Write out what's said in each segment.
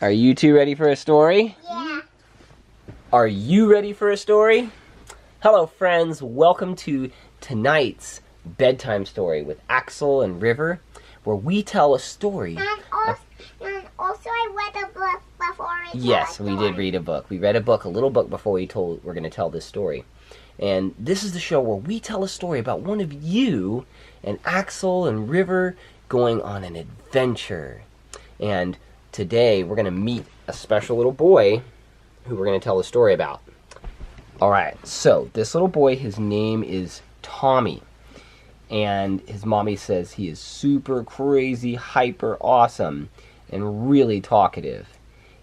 Are you two ready for a story? Yeah. Are you ready for a story? Hello, friends. Welcome to tonight's bedtime story with Axel and River, where we tell a story. And also I read a book before we Yes, we did read a book. We read a little book before we're going to tell this story. And this is the show where we tell a story about one of you and Axel and River going on an adventure. And today we're going to meet a special little boy who we're going to tell a story about. Alright, so this little boy, his name is Tommy. And his mommy says he is super crazy, hyper awesome, and really talkative.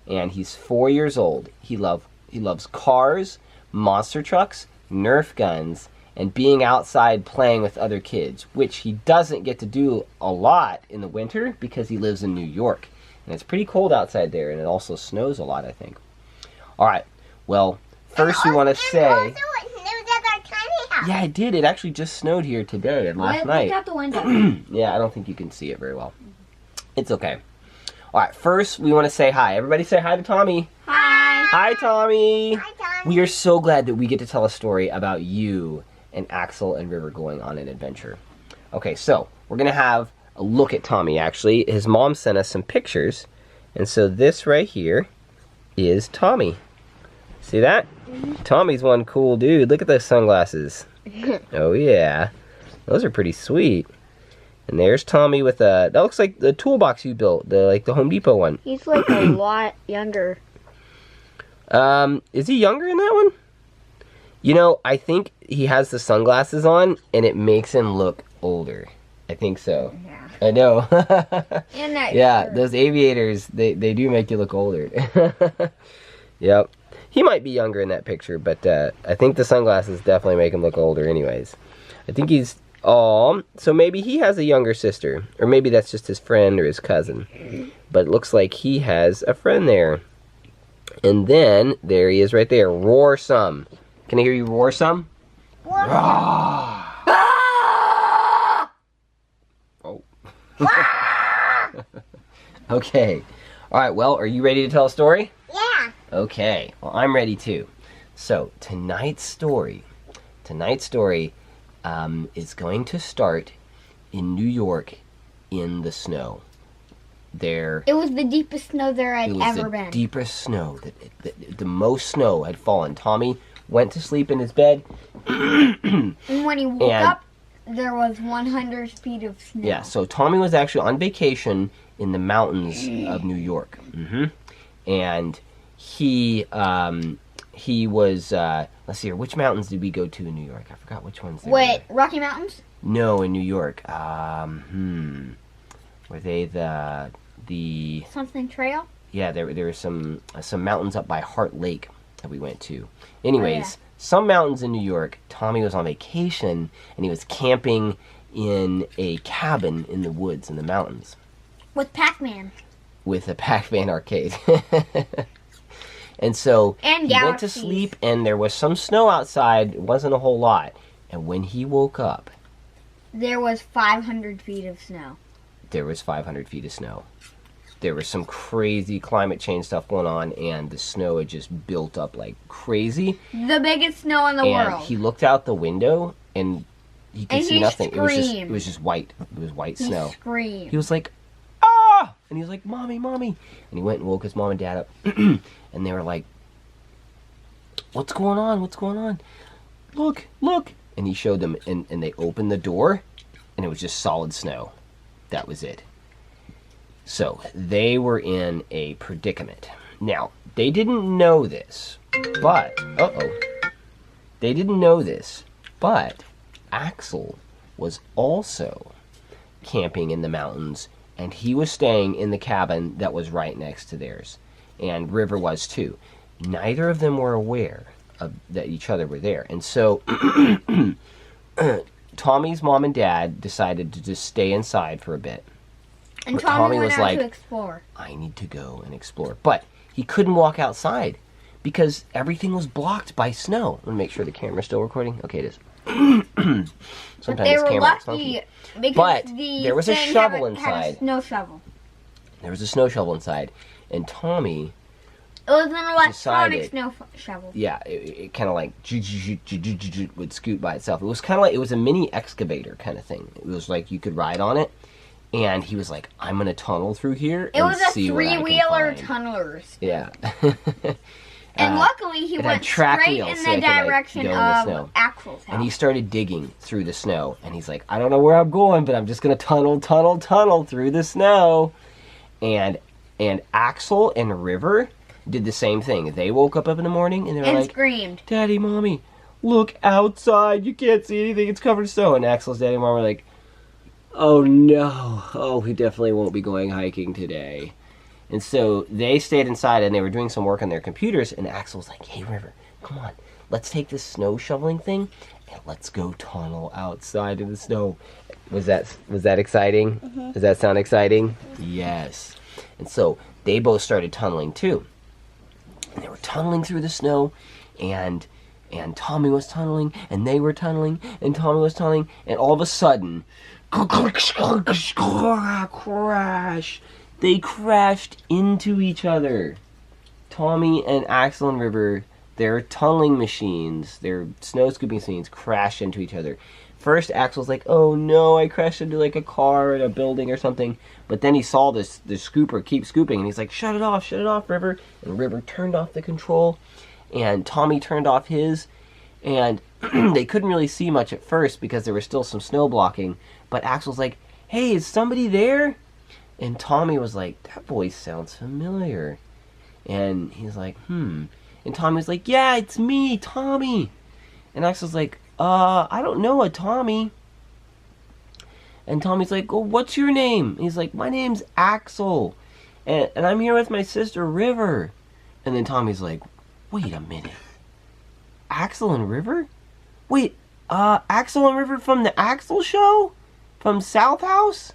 And he's 4 years old. He loves cars, monster trucks, Nerf guns, and being outside playing with other kids, which he doesn't get to do a lot in the winter because he lives in New York. And it's pretty cold outside there, and it also snows a lot, I think. Alright, well, first we want to say... Also it snowed at our tiny house. Yeah, it did. It actually just snowed here today and last night. Look out the window. Yeah, I don't think you can see it very well. It's okay. Alright, first we want to say hi. Everybody say hi to Tommy. Hi. Hi, Tommy. Hi, Tommy. We are so glad that we get to tell a story about you and Axel and River going on an adventure. Okay, so we're going to have a look at Tommy, actually. His mom sent us some pictures. And so this right here is Tommy. See that? Tommy's one cool dude. Look at those sunglasses. Oh, yeah. Those are pretty sweet. And there's Tommy with a... That looks like the toolbox you built. The Home Depot one. He's like a lot younger. Is he younger in that one? You know, I think he has the sunglasses on, and it makes him look older. I think so. Yeah. I know. And that Yeah, shirt. those aviators, they do make you look older. Yep. He might be younger in that picture, but I think the sunglasses definitely make him look older anyways. I think he's... Oh, so maybe he has a younger sister. Or maybe that's just his friend or his cousin. But it looks like he has a friend there. And then, there he is right there. Roar some. Can I hear you roar some? What? Oh. Okay. Alright, well, are you ready to tell a story? Yeah. Okay. Well, I'm ready too. So, tonight's story is going to start in New York in the snow. It was the deepest snow there had ever been. The deepest snow. The most snow had fallen. Tommy went to sleep in his bed. And when he woke up, there was 100 feet of snow. Yeah, so Tommy was actually on vacation in the mountains of New York. And he was, let's see here, which mountains did we go to in New York? I forgot which ones they Wait, were. Rocky Mountains? No, in New York. Were they the... Something trail? Yeah, there were some mountains up by Heart Lake that we went to. Anyways, some mountains in New York. Tommy was on vacation, and he was camping in a cabin in the woods in the mountains. With Pac-Man. With a Pac-Man arcade. And so And he went to galaxies. sleep, and there was some snow outside. It wasn't a whole lot. And when he woke up, There was 500 feet of snow. there was 500 feet of snow. There was some crazy climate change stuff going on, and the snow had just built up like crazy. The biggest snow in the And world. he looked out the window, and he could And see he nothing. It screamed. was just white. It was white He snow. screamed. He was like, ah! And he was like, Mommy, Mommy. And he went and woke his mom and dad up. And they were like, what's going on? What's going on? Look, look. And he showed them, and they opened the door, and it was just solid snow. That was it. So, they were in a predicament. Now, they didn't know this, but... They didn't know this, but Axel was also camping in the mountains, and he was staying in the cabin that was right next to theirs. And River was too. Neither of them were aware of that each other were there. And so Tommy's mom and dad decided to just stay inside for a bit. And But Tommy went was out like, to explore. I need to go and explore. But he couldn't walk outside because everything was blocked by snow. Let me make sure the camera's still recording. Okay, it is. Sometimes But they this were camera looks lucky funky. because But the there was a thing shovel had a inside. snow shovel. There was a snow shovel inside, and Tommy. It was an electronic Decided. snow shovel. Yeah, it kind of like would scoot by itself. It was kind of like, it was a mini excavator kind of thing. It was like you could ride on it, and he was like, I'm gonna tunnel through here It and was a see what I can three-wheeler find. tunnelers. Yeah. And luckily, he it had went track straight wheels in so the it could, like, direction go in the of snow. Axel's house. And he started digging through the snow, and he's like, I don't know where I'm going, but I'm just gonna tunnel through the snow. And Axel and River did the same thing. They woke up in the morning and they were and like, screamed. Daddy, Mommy, look outside. You can't see anything. It's covered in snow. And Axel's daddy and mom were like, oh no. Oh, we definitely won't be going hiking today. And so they stayed inside and they were doing some work on their computers. And Axel's like, hey, River, come on. Let's take this snow shoveling thing and let's go tunnel outside in the snow. Was that exciting? Mm-hmm. Does that sound exciting? Yes. And so they both started tunneling too. And they were tunneling through the snow, and Tommy was tunneling, and they were tunneling, and Tommy was tunneling, and all of a sudden, crash! They crashed into each other. Tommy and Axel and River, their tunneling machines, their snow scooping machines, crashed into each other. First, Axel's like, oh no, I crashed into like a car or a building or something. But then he saw the scooper keep scooping, and he's like, shut it off, River. And River turned off the control, and Tommy turned off his. And they couldn't really see much at first because there was still some snow blocking. But Axel's like, hey, is somebody there? And Tommy was like, that voice sounds familiar. And he's like, And Tommy was like, yeah, it's me, Tommy. And Axel's like, I don't know a Tommy. And Tommy's like, well, what's your name? And he's like, my name's Axel. And I'm here with my sister, River. And then Tommy's like, wait a minute. Axel and River? Wait, Axel and River from the Axel show? From South House?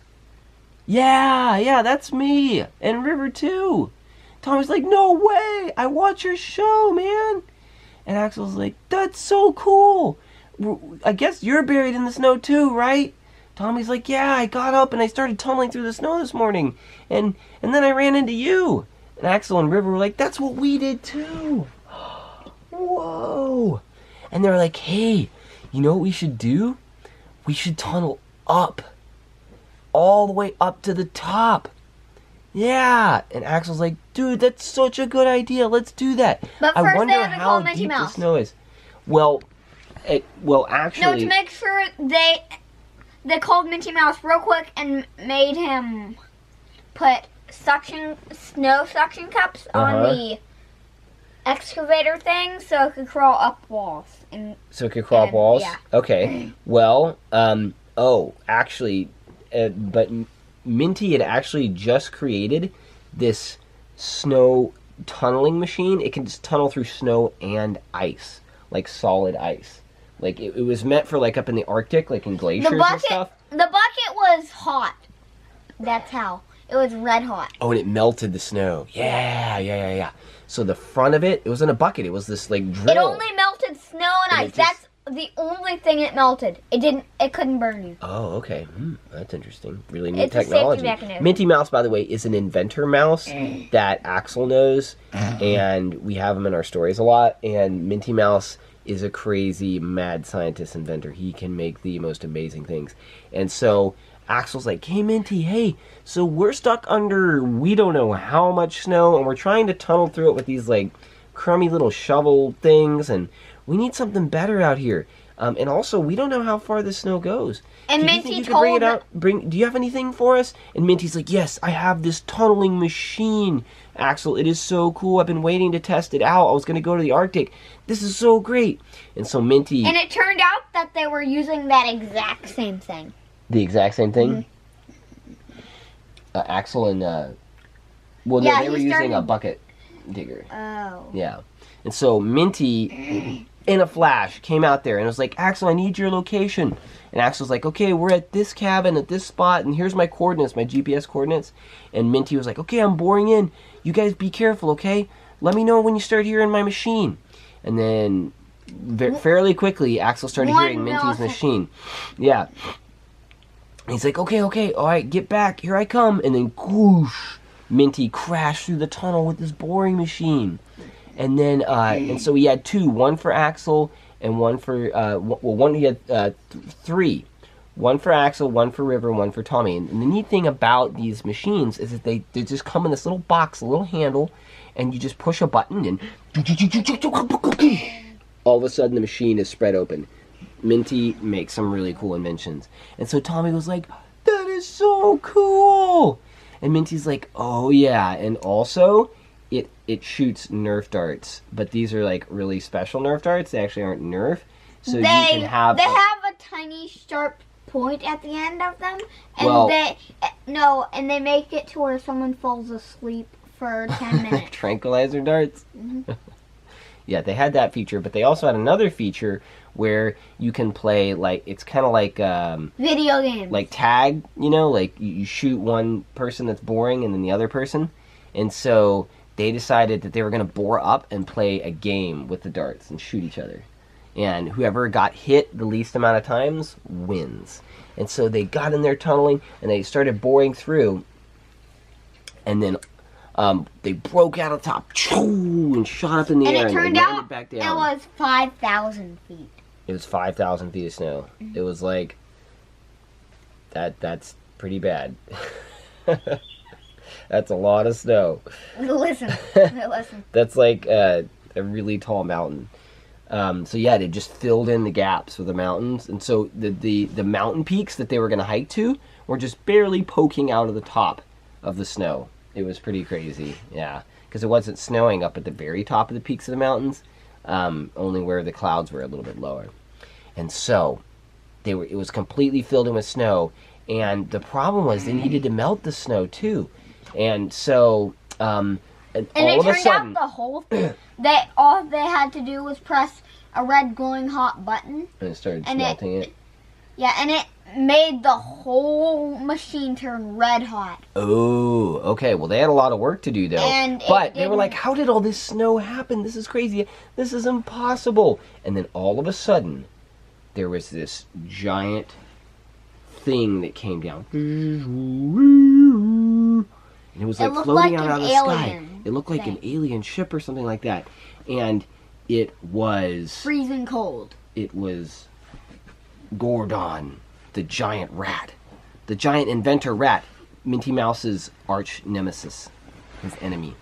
Yeah, that's me. And River too. Tommy's like, no way. I watch your show, man. And Axel's like, that's so cool. I guess you're buried in the snow too, right? Tommy's like, yeah, I got up and I started tunneling through the snow this morning. And then I ran into you. And Axel and River were like, that's what we did too. Whoa. And they were like, hey, you know what we should do? We should tunnel up. All the way up to the top. Yeah. And Axel's like, dude, that's such a good idea. Let's do that. But I first wonder they had to how call Mickey deep the Mouse. snow is. Well, actually... No, to make sure they called Minty Mouse real quick and made him put snow suction cups on the excavator thing so it could crawl up walls. So it could crawl up walls? Yeah. Okay. Well, actually, but Minty had actually just created this snow tunneling machine. It can just tunnel through snow and ice, like solid ice. Like it was meant for like up in the Arctic, like in glaciers and stuff. The bucket was hot. That's how. It was red hot. Oh, and it melted the snow. Yeah. So the front of it was in a bucket. It was this like drill. It only melted snow and ice. That's the only thing it melted. It couldn't burn you. Oh, okay. That's interesting. Really neat It's a technology. safety mechanism. Minty Mouse, by the way, is an inventor mouse that Axel knows, and we have him in our stories a lot. And Minty Mouse is a crazy, mad scientist inventor. He can make the most amazing things. And so Axel's like, hey, Minty, hey, so we're stuck under we don't know how much snow, and we're trying to tunnel through it with these, like, crummy little shovel things, and we need something better out here. And also, we don't know how far the snow goes. And Do you Minty think you could told bring it out? Do you have anything for us? And Minty's like, yes, I have this tunneling machine. Axel, it is so cool. I've been waiting to test it out. I was going to go to the Arctic. This is so great. And so Minty... And it turned out that they were using that exact same thing. The exact same thing? Axel and... well, no, they were using a bucket digger. Oh. Yeah. And so Minty, in a flash, came out there and was like, Axel, I need your location. And Axel's like, okay, we're at this cabin at this spot, and here's my coordinates, my GPS coordinates. And Minty was like, okay, I'm boring in. You guys be careful, okay? Let me know when you start hearing my machine. And then, fairly quickly, Axel started hearing Minty's machine. Yeah. And he's like, okay, all right, get back. Here I come. And then, whoosh, Minty crashed through the tunnel with this boring machine. And then, and so he had two, one for Axel and one for, he had three. One for Axel, one for River, and one for Tommy. And the neat thing about these machines is that they just come in this little box, a little handle, and you just push a button and all of a sudden the machine is spread open. Minty makes some really cool inventions. And so Tommy was like, that is so cool! And Minty's like, oh yeah, and also it shoots Nerf darts, but these are like really special Nerf darts. They actually aren't Nerf, so you can have. They have a tiny sharp point at the end of them, and and they make it to where someone falls asleep for 10 minutes. Tranquilizer darts. Mm-hmm. Yeah, they had that feature, but they also had another feature where you can play like it's kind of like video games, like tag. You know, like you shoot one person that's boring and then the other person, and so they decided that they were going to bore up and play a game with the darts and shoot each other. And whoever got hit the least amount of times wins. And so they got in there tunneling, and they started boring through. And then they broke out of the top, and shot up in the air, and it turned landed back down. It was 5,000 feet. It was 5,000 feet of snow. Mm-hmm. It was like, that's pretty bad. That's a lot of snow. Listen. That's like a really tall mountain. So yeah, they just filled in the gaps with the mountains, and so the mountain peaks that they were going to hike to were just barely poking out of the top of the snow. It was pretty crazy, yeah, because it wasn't snowing up at the very top of the peaks of the mountains, only where the clouds were a little bit lower, and so it was completely filled in with snow, and the problem was they needed to melt the snow too, and so and all of a sudden, out the whole thing, all they had to do was press a red glowing hot button. And it started smelting it. Yeah, and it made the whole machine turn red hot. Oh, okay. Well, they had a lot of work to do, though. But they were like, how did all this snow happen? This is crazy. This is impossible. And then all of a sudden, there was this giant thing that came down. And it was like floating out of the sky. It looked like an alien ship or something like that. And it was... freezing cold. It was Gordon, the giant rat. The giant inventor rat. Minty Mouse's arch nemesis. His enemy.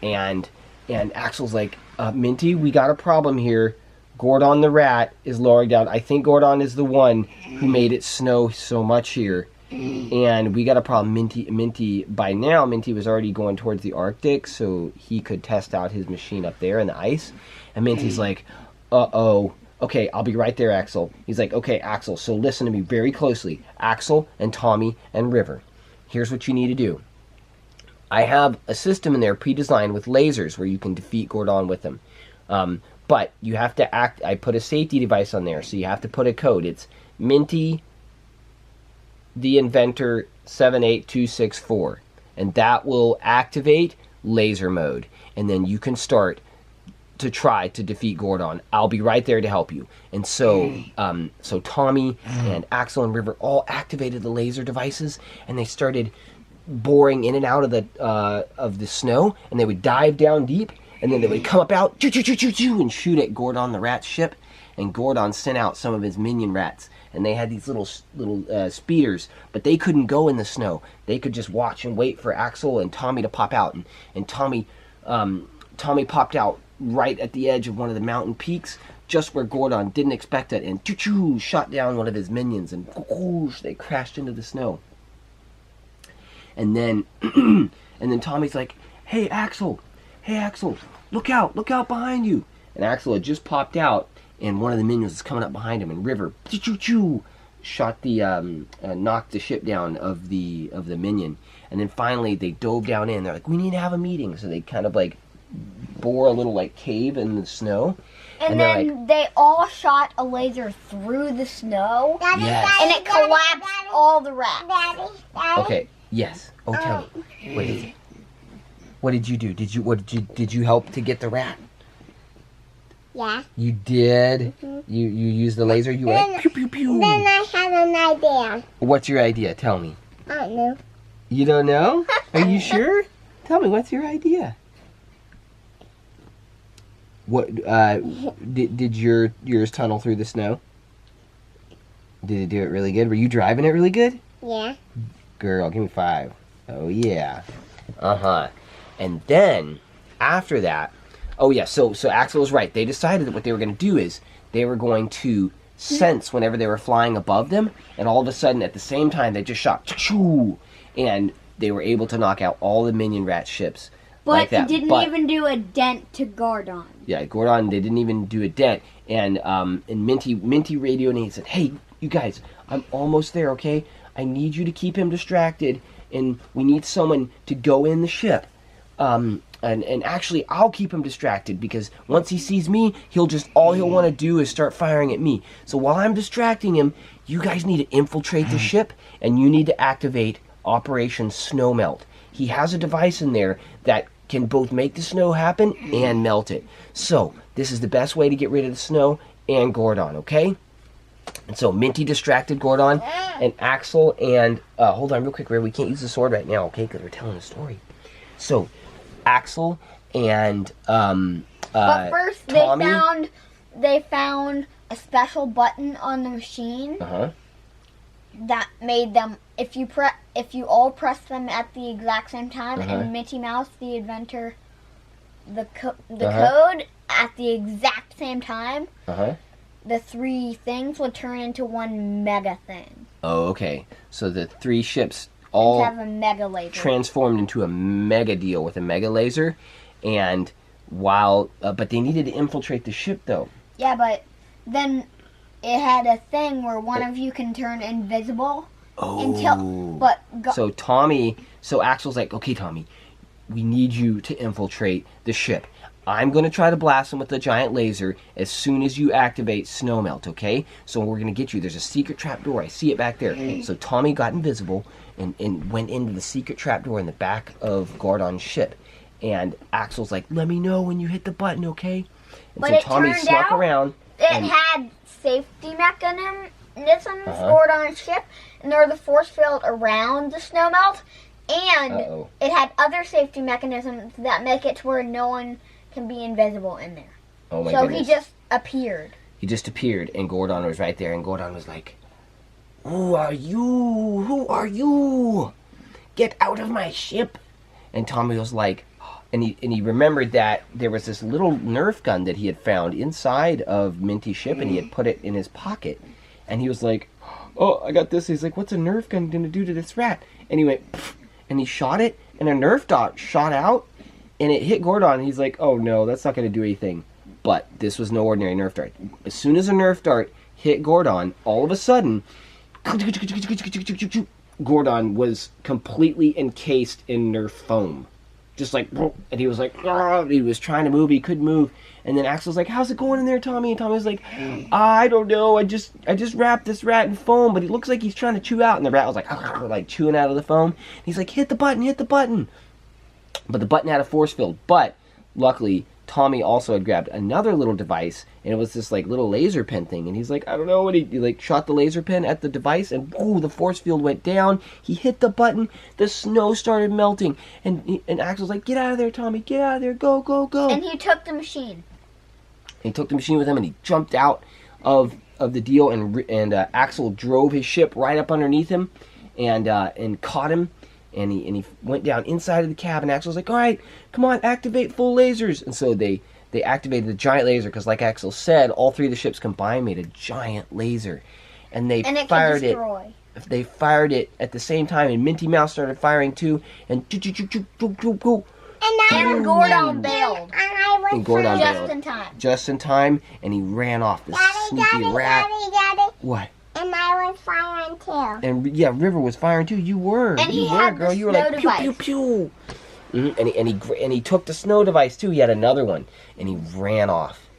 And Axel's like, Minty, we got a problem here. Gordon the rat is lowering down. I think Gordon is the one who made it snow so much here. And we got a problem. Minty, by now, Minty was already going towards the Arctic, so he could test out his machine up there in the ice. And Minty's like, uh-oh. Okay, I'll be right there, Axel. He's like, okay, Axel, so listen to me very closely. Axel and Tommy and River. Here's what you need to do. I have a system in there pre-designed with lasers where you can defeat Gordon with them. But you have to I put a safety device on there, so you have to put a code. It's Minty the Inventor 78264, and that will activate laser mode, and then you can start to try to defeat Gordon. I'll be right there to help you. And so so Tommy and Axel and River all activated the laser devices, and they started boring in and out of the snow, and they would dive down deep, and then they would come up out and shoot at Gordon the rat's ship. And Gordon sent out some of his minion rats, and they had these little speeders, but they couldn't go in the snow. They could just watch and wait for Axel and Tommy to pop out, and Tommy popped out right at the edge of one of the mountain peaks, just where Gordon didn't expect it, and shot down one of his minions, and they crashed into the snow. And then Tommy's like, hey Axel, look out behind you. And Axel had just popped out, and one of the minions was coming up behind him, and River shot knocked the ship down of the minion. And then finally they dove down in. They're like, we need to have a meeting. So they kind of like bore a little like cave in the snow. And then like, they all shot a laser through the snow. Daddy, yes. Daddy, And it collapsed all the rats. Daddy. Okay. Yes. Oh, tell me. What is it? What did you do? Did you help to get the rat? Yeah. You did? Mm-hmm. You used the laser? You were like, pew, pew, pew. Then I had an idea. What's your idea? Tell me. I don't know. You don't know? Are you sure? Tell me, what's your idea? What did yours tunnel through the snow? Did it do it really good? Were you driving it really good? Yeah. Girl, give me 5. Oh yeah. And then after that, oh yeah. So Axel was right. They decided that what they were going to do is they were going to sense whenever they were flying above them, and all of a sudden at the same time they just shot, choo, and they were able to knock out all the minion rat ships. But like that. It didn't even do a dent to Gordon. Yeah, Gordon, they didn't even do a dent. And Minty radioed and he said, "Hey, you guys, I'm almost there, okay? I need you to keep him distracted, and we need someone to go in the ship. And actually, I'll keep him distracted, because once he sees me, all he'll want to do is start firing at me. So while I'm distracting him, you guys need to infiltrate the ship, and you need to activate Operation Snowmelt. He has a device in there that can both make the snow happen and melt it. So this is the best way to get rid of the snow and Gordon, okay?" And so Minty distracted Gordon, and Axel and hold on real quick, Ray, we can't use the sword right now, okay? Because we're telling a story. So Axel and but first Tommy, they found a special button on the machine that made them, if you all press them at the exact same time, and Minty Mouse, the inventor, the code at the exact same time, the 3 things would turn into one mega thing. Oh, okay. So the 3 ships all have a mega laser. Transformed into a mega deal with a mega laser, and while but they needed to infiltrate the ship though. Yeah, but then it had a thing where one of you can turn invisible. So Axel's like, "Okay, Tommy, we need you to infiltrate the ship. I'm going to try to blast him with the giant laser as soon as you activate Snowmelt, okay? So we're going to get you. There's a secret trap door. I see it back there." So Tommy got invisible and went into the secret trap door in the back of Gordon's ship. And Axel's like, "Let me know when you hit the button, okay?" And but so it Tommy turned snuck out around. It had safety mechanisms stored on its ship, and there was a force field around the Snowmelt, and it had other safety mechanisms that make it to where no one can be invisible in there. Oh my goodness. goodness. He just appeared. He just appeared, and Gordon was right there, and Gordon was like, "Who are you? Who are you? Get out of my ship!" And Tommy was like, and he remembered that there was this little Nerf gun that he had found inside of Minty's ship, and he had put it in his pocket. And he was like, "Oh, I got this." He's like, "What's a Nerf gun going to do to this rat?" And he went, pfft, and he shot it, and a Nerf dot shot out, and it hit Gordon, and he's like, "Oh no, that's not going to do anything." But this was no ordinary Nerf dart. As soon as a Nerf dart hit Gordon, all of a sudden, Gordon was completely encased in Nerf foam. Just like, and he was like, he was trying to move, he couldn't move. And then Axel's like, "How's it going in there, Tommy?" And Tommy's like, "I don't know, I just wrapped this rat in foam, but he looks like he's trying to chew out." And the rat was like chewing out of the foam. And he's like, hit the button. But the button had a force field. But luckily, Tommy also had grabbed another little device, and it was this like little laser pen thing. And he's like, "I don't know," and he like shot the laser pen at the device, and the force field went down. He hit the button, the snow started melting, and Axel's like, "Get out of there, Tommy, get out of there, go, go, go." And he took the machine. He took the machine with him, and he jumped out of the deal, and Axel drove his ship right up underneath him, and caught him. And he went down inside of the cab, and Axel's like, "All right, come on, activate full lasers." And so they activated the giant laser, because like Axel said, all 3 of the ships combined made a giant laser. And they fired it. They fired it at the same time, and Minty Mouse started firing too, and And Gordon bailed. And Gordon bailed. Just in time. Just in time, and he ran off, the sneaky rat. Daddy. What? And I was firing too. And yeah, River was firing too. You were. And you he were, had girl. the You were snow like device. pew pew pew. And he took the snow device too. He had another one, and he ran off,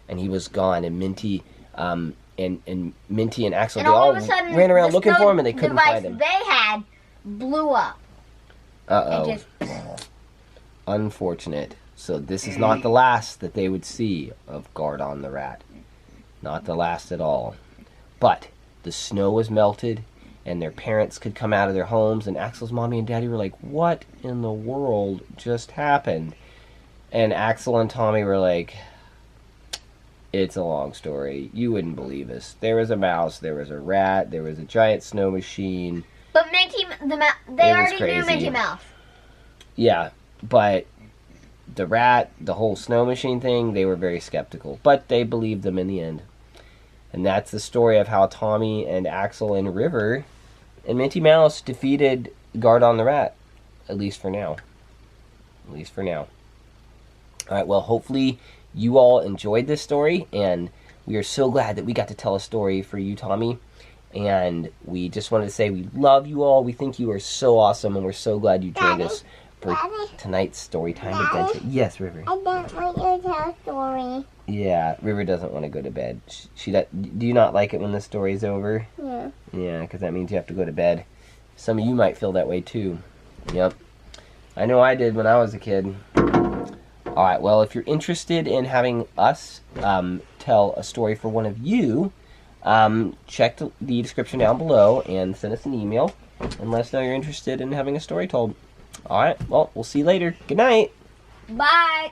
and he was gone. And Minty, and Minty and Axel, And they all all of a sudden, ran around the looking snow for him, and they couldn't find him. device they had blew up. Uh oh. Unfortunate. So this is not the last that they would see of Gordon the rat. Not the last at all. But the snow was melted, and their parents could come out of their homes, and Axel's mommy and daddy were like, what in the world just happened? And Axel and Tommy were like, it's a long story. You wouldn't believe us. There was a mouse, there was a rat, there was a giant snow machine. But they already knew Mickey Mouse. Yeah, but the rat, the whole snow machine thing, they were very skeptical. But they believed them in the end. And that's the story of how Tommy and Axel and River and Minty Mouse defeated Gardon the rat. At least for now. At least for now. Alright, well, hopefully you all enjoyed this story. And we are so glad that we got to tell a story for you, Tommy. And we just wanted to say we love you all. We think you are so awesome. And we're so glad you joined us for tonight's Storytime adventure. Yes, River. I don't want you to tell a story. Yeah, River doesn't want to go to bed. Do you not like it when the story's over? Yeah. Yeah, because that means you have to go to bed. Some of you might feel that way too. Yep. I know I did when I was a kid. Alright, well, if you're interested in having us tell a story for one of you, check the description down below and send us an email and let us know you're interested in having a story told. Alright, well, we'll see you later. Good night. Bye.